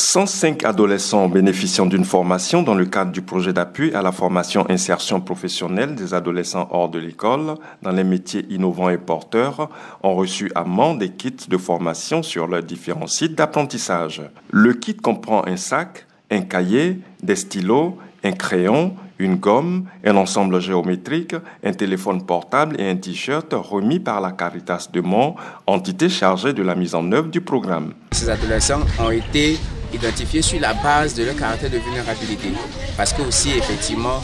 105 adolescents bénéficiant d'une formation dans le cadre du projet d'appui à la formation insertion professionnelle des adolescents hors de l'école dans les métiers innovants et porteurs ont reçu à Mans des kits de formation sur leurs différents sites d'apprentissage. Le kit comprend un sac, un cahier, des stylos, un crayon, une gomme, un ensemble géométrique, un téléphone portable et un t-shirt remis par la Caritas de Mans, entité chargée de la mise en œuvre du programme. Ces adolescents ont été identifiés sur la base de leur caractère de vulnérabilité. Parce que aussi, effectivement,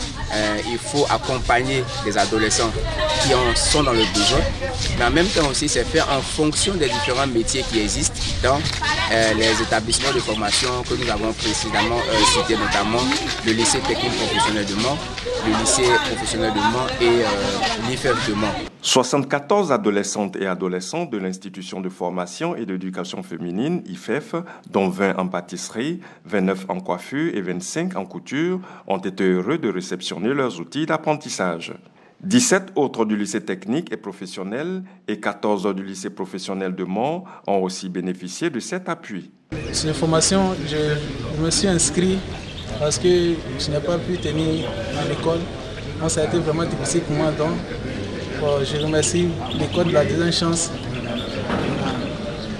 il faut accompagner les adolescents qui sont dans le besoin, mais en même temps aussi, c'est fait en fonction des différents métiers qui existent dans les établissements de formation que nous avons précédemment cités, notamment le lycée technique professionnel de Mans, le lycée professionnel de Mans et l'IFEF de Mans. 74 adolescentes et adolescents de l'institution de formation et d'éducation féminine, IFEF, dont 20 en pâtisserie, 29 en coiffure et 25 en couture, ont été heureux de réceptionner leurs outils d'apprentissage. 17 autres du lycée technique et professionnel et 14 du lycée professionnel de Mans ont aussi bénéficié de cet appui. Sur la formation, je me suis inscrit parce que je n'ai pas pu tenir à l'école. Donc ça a été vraiment difficile pour moi. Donc, je remercie l'école de la deuxième chance.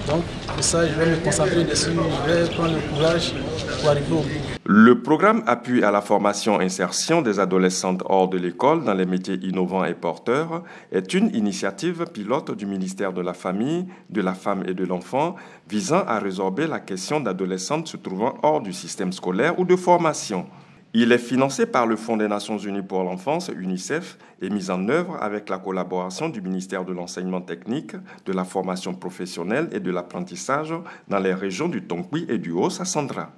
Donc, pour ça, je vais me concentrer dessus, je vais prendre le courage pour arriver au bout. Le programme Appui à la formation insertion des adolescentes hors de l'école dans les métiers innovants et porteurs est une initiative pilote du ministère de la Famille, de la Femme et de l'Enfant visant à résorber la question d'adolescentes se trouvant hors du système scolaire ou de formation. Il est financé par le Fonds des Nations Unies pour l'enfance, UNICEF, et mis en œuvre avec la collaboration du ministère de l'Enseignement technique, de la formation professionnelle et de l'apprentissage dans les régions du Tongwi et du Haut-Sassandra.